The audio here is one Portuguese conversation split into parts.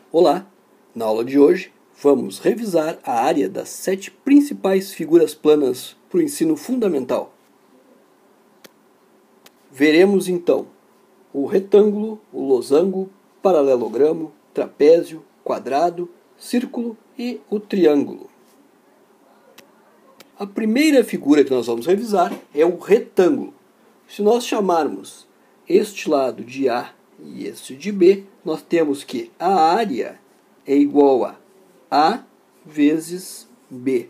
Olá! Na aula de hoje, vamos revisar a área das 7 principais figuras planas para o ensino fundamental. Veremos então o retângulo, o losango, paralelogramo, trapézio, quadrado, círculo e o triângulo. A primeira figura que nós vamos revisar é o retângulo. Se nós chamarmos este lado de A e este de B, nós temos que a área é igual a A vezes B.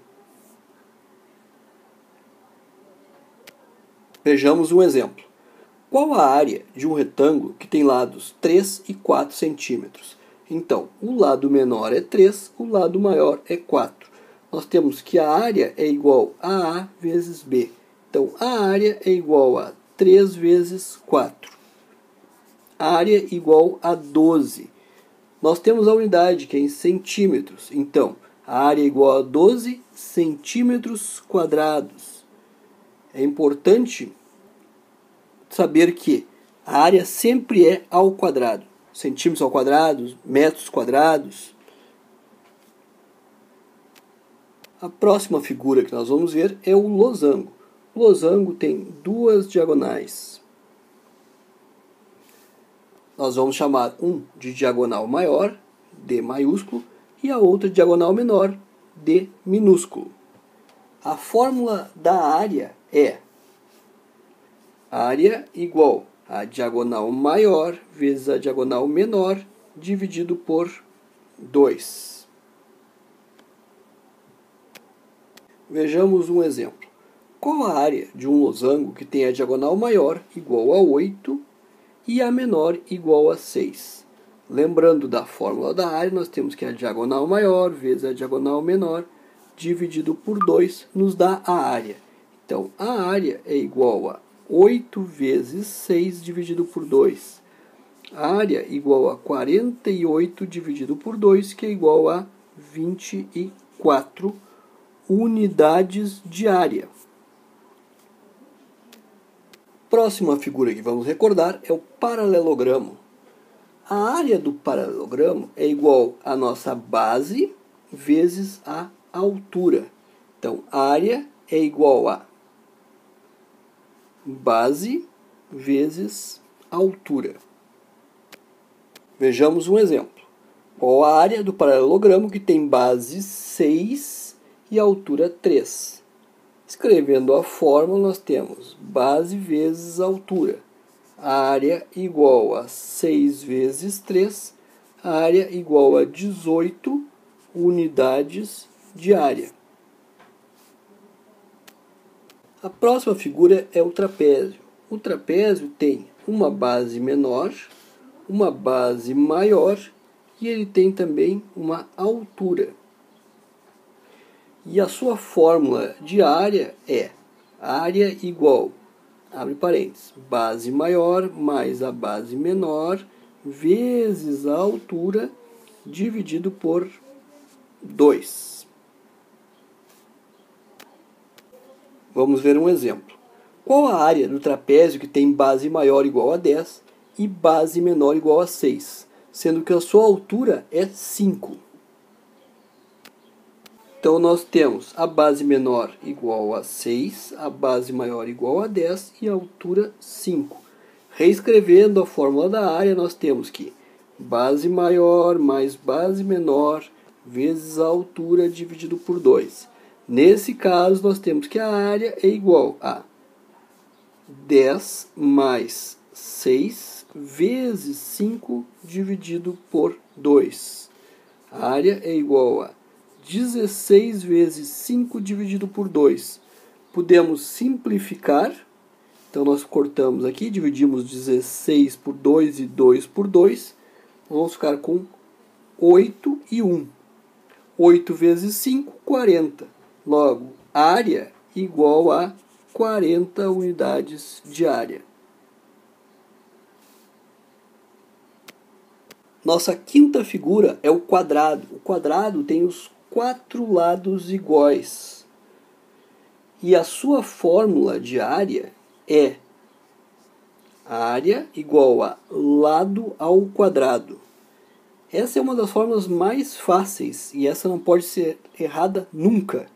Vejamos um exemplo. Qual a área de um retângulo que tem lados 3 e 4 centímetros? Então, o lado menor é 3, o lado maior é 4. Nós temos que a área é igual a A vezes B. Então, a área é igual a 3 vezes 4. A área é igual a 12. Nós temos a unidade que é em centímetros. Então, a área é igual a 12 centímetros quadrados. É importante saber que a área sempre é ao quadrado. Centímetros ao quadrado, metros quadrados. A próxima figura que nós vamos ver é o losango. O losango tem duas diagonais. Nós vamos chamar um de diagonal maior, D maiúsculo, e a outra diagonal menor, D minúsculo. A fórmula da área é área igual a diagonal maior vezes a diagonal menor dividido por 2. Vejamos um exemplo. Qual a área de um losango que tem a diagonal maior igual a 8 e a menor igual a 6? Lembrando da fórmula da área, nós temos que a diagonal maior vezes a diagonal menor dividido por 2 nos dá a área. Então, a área é igual a 8 vezes 6 dividido por 2. A área igual a 48 dividido por 2, que é igual a 24 unidades de área. Próxima figura que vamos recordar é o paralelogramo. A área do paralelogramo é igual à nossa base vezes a altura. Então, área é igual a base vezes altura. Vejamos um exemplo. Qual a área do paralelogramo que tem base 6 e altura 3? Escrevendo a fórmula, nós temos base vezes altura. A área igual a 6 vezes 3, a área igual a 18 unidades de área. A próxima figura é o trapézio. O trapézio tem uma base menor, uma base maior e ele tem também uma altura. E a sua fórmula de área é área igual, abre parênteses, base maior mais a base menor vezes a altura dividido por 2. Vamos ver um exemplo. Qual a área do trapézio que tem base maior igual a 10 e base menor igual a 6, sendo que a sua altura é 5? Então, nós temos a base menor igual a 6, a base maior igual a 10 e a altura 5. Reescrevendo a fórmula da área, nós temos que base maior mais base menor vezes a altura dividido por 2. Nesse caso, nós temos que a área é igual a 10 mais 6 vezes 5 dividido por 2. A área é igual a 16 vezes 5 dividido por 2. Podemos simplificar. Então, nós cortamos aqui, dividimos 16 por 2 e 2 por 2. Vamos ficar com 8 e 1. 8 vezes 5, 40. Logo, área igual a 40 unidades de área. Nossa quinta figura é o quadrado. O quadrado tem os 4 lados iguais. E a sua fórmula de área é área igual a lado ao quadrado. Essa é uma das formas mais fáceis e essa não pode ser errada nunca.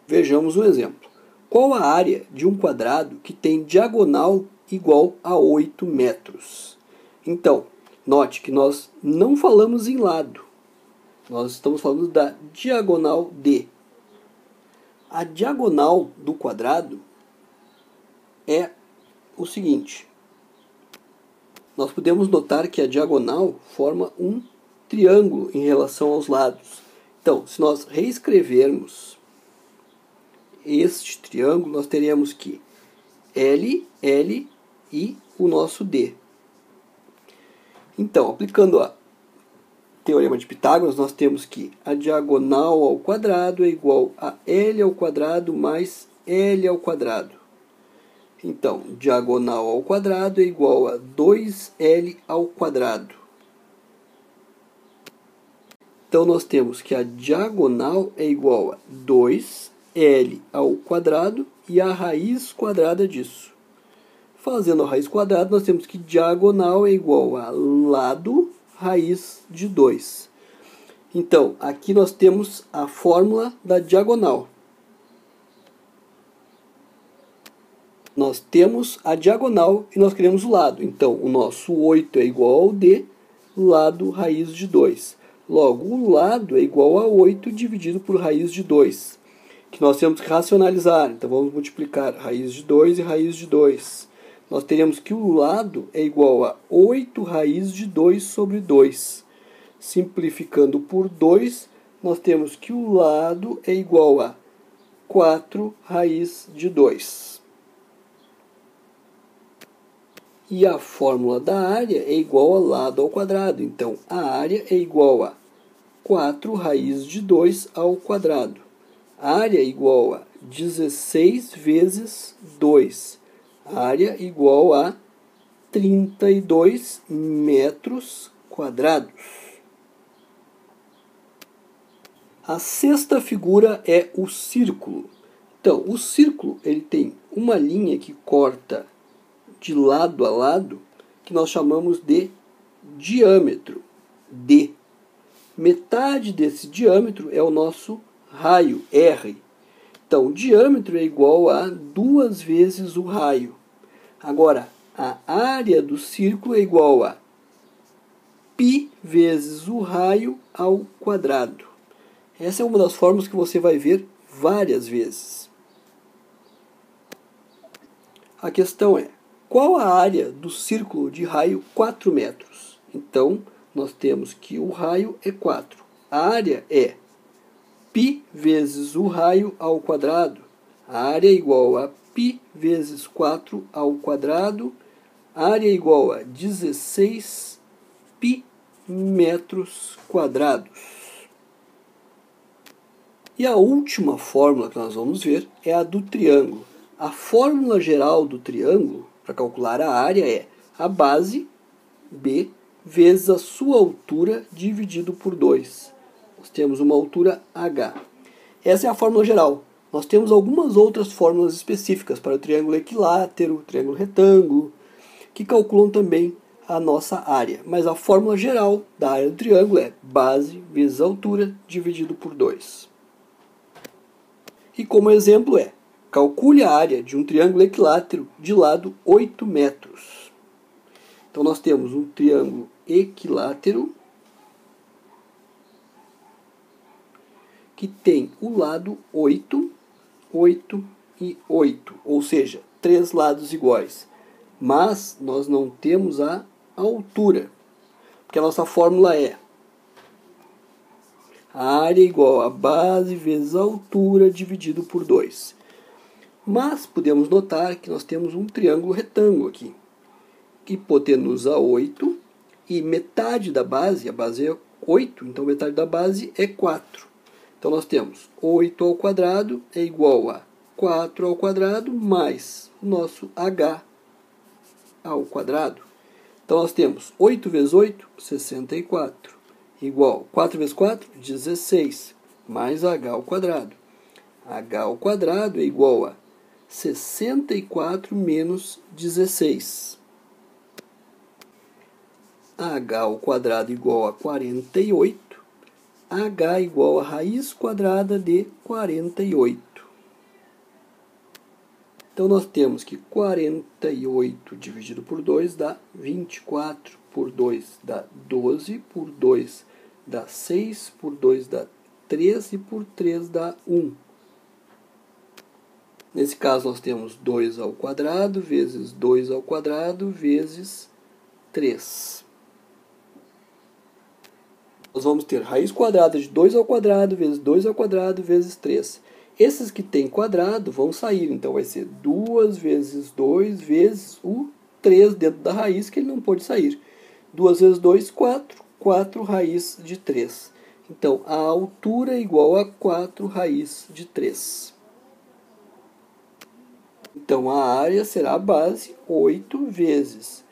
Vejamos um exemplo. Qual a área de um quadrado que tem diagonal igual a 8 metros? Então, note que nós não falamos em lado. Nós estamos falando da diagonal D. A diagonal do quadrado é o seguinte. Nós podemos notar que a diagonal forma um triângulo em relação aos lados. Então, se nós reescrevermos este triângulo, nós teremos que L, L e o nosso D. Então, aplicando a Teorema de Pitágoras, nós temos que a diagonal ao quadrado é igual a L ao quadrado mais L ao quadrado. Então, diagonal ao quadrado é igual a 2L ao quadrado. Então, nós temos que a diagonal é igual a 2L ao quadrado e a raiz quadrada disso. Fazendo a raiz quadrada, nós temos que diagonal é igual a lado raiz de 2. Então, aqui nós temos a fórmula da diagonal. Nós temos a diagonal e nós queremos o lado. Então, o nosso 8 é igual ao D, lado raiz de 2. Logo, o lado é igual a 8 dividido por raiz de 2, que nós temos que racionalizar. Então, vamos multiplicar raiz de 2 e raiz de 2. Nós teremos que o lado é igual a 8 raiz de 2 sobre 2. Simplificando por 2, nós temos que o lado é igual a 4 raiz de 2. E a fórmula da área é igual a lado ao quadrado. Então, a área é igual a 4 raiz de 2 ao quadrado. A área é igual a 16 vezes 2. A área é igual a 32 metros quadrados. A sexta figura é o círculo. Então, o círculo ele tem uma linha que corta de lado a lado, que nós chamamos de diâmetro, D. Metade desse diâmetro é o nosso raio, R. Então, o diâmetro é igual a 2 vezes o raio. Agora, a área do círculo é igual a π vezes o raio ao quadrado. Essa é uma das fórmulas que você vai ver várias vezes. A questão é, qual a área do círculo de raio 4 metros? Então, nós temos que o raio é 4. A área é π vezes o raio ao quadrado. A área é igual a π vezes 4 ao quadrado. A área é igual a 16 π metros quadrados. E a última fórmula que nós vamos ver é a do triângulo. A fórmula geral do triângulo, para calcular a área, é a base, B, vezes a sua altura dividido por 2. Nós temos uma altura H. Essa é a fórmula geral. Nós temos algumas outras fórmulas específicas para o triângulo equilátero, triângulo retângulo, que calculam também a nossa área. Mas a fórmula geral da área do triângulo é base vezes altura dividido por 2. E como exemplo é, calcule a área de um triângulo equilátero de lado 8 metros. Então nós temos um triângulo equilátero que tem o lado 8, 8 e 8, ou seja, 3 lados iguais. Mas nós não temos a altura, porque a nossa fórmula é a área igual a base vezes a altura dividido por 2. Mas podemos notar que nós temos um triângulo retângulo aqui. Hipotenusa 8 e metade da base, a base é 8, então metade da base é 4. Então nós temos 8 ao quadrado é igual a 4 ao quadrado mais o nosso h ao quadrado. Então nós temos 8 vezes 8, 64, igual 4 vezes 4, 16, mais h ao quadrado. H ao quadrado é igual a 64 menos 16. h ao quadrado igual a 48, h igual a raiz quadrada de 48. Então, nós temos que 48 dividido por 2 dá 24, por 2 dá 12, por 2 dá 6, por 2 dá 3 e por 3 dá 1. Nesse caso, nós temos 2 ao quadrado vezes 2 ao quadrado vezes 3. Nós vamos ter raiz quadrada de 2 ao quadrado vezes 2 ao quadrado vezes 3. Esses que têm quadrado vão sair, então vai ser 2 vezes 2 vezes o 3 dentro da raiz, que ele não pode sair. 2 vezes 2, 4. 4 raiz de 3. Então, a altura é igual a 4 raiz de 3. Então, a área será a base 8 vezes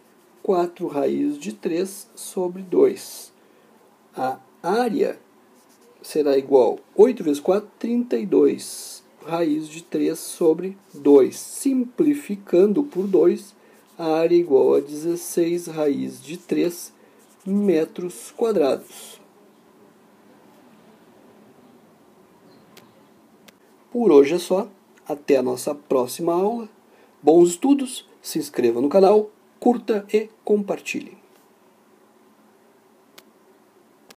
4 raiz de 3 sobre 2. A área será igual a 8 vezes 4, 32. Raiz de 3 sobre 2. Simplificando por 2, a área é igual a 16 raiz de 3 metros quadrados. Por hoje é só. Até a nossa próxima aula. Bons estudos, se inscreva no canal, curta e compartilhe.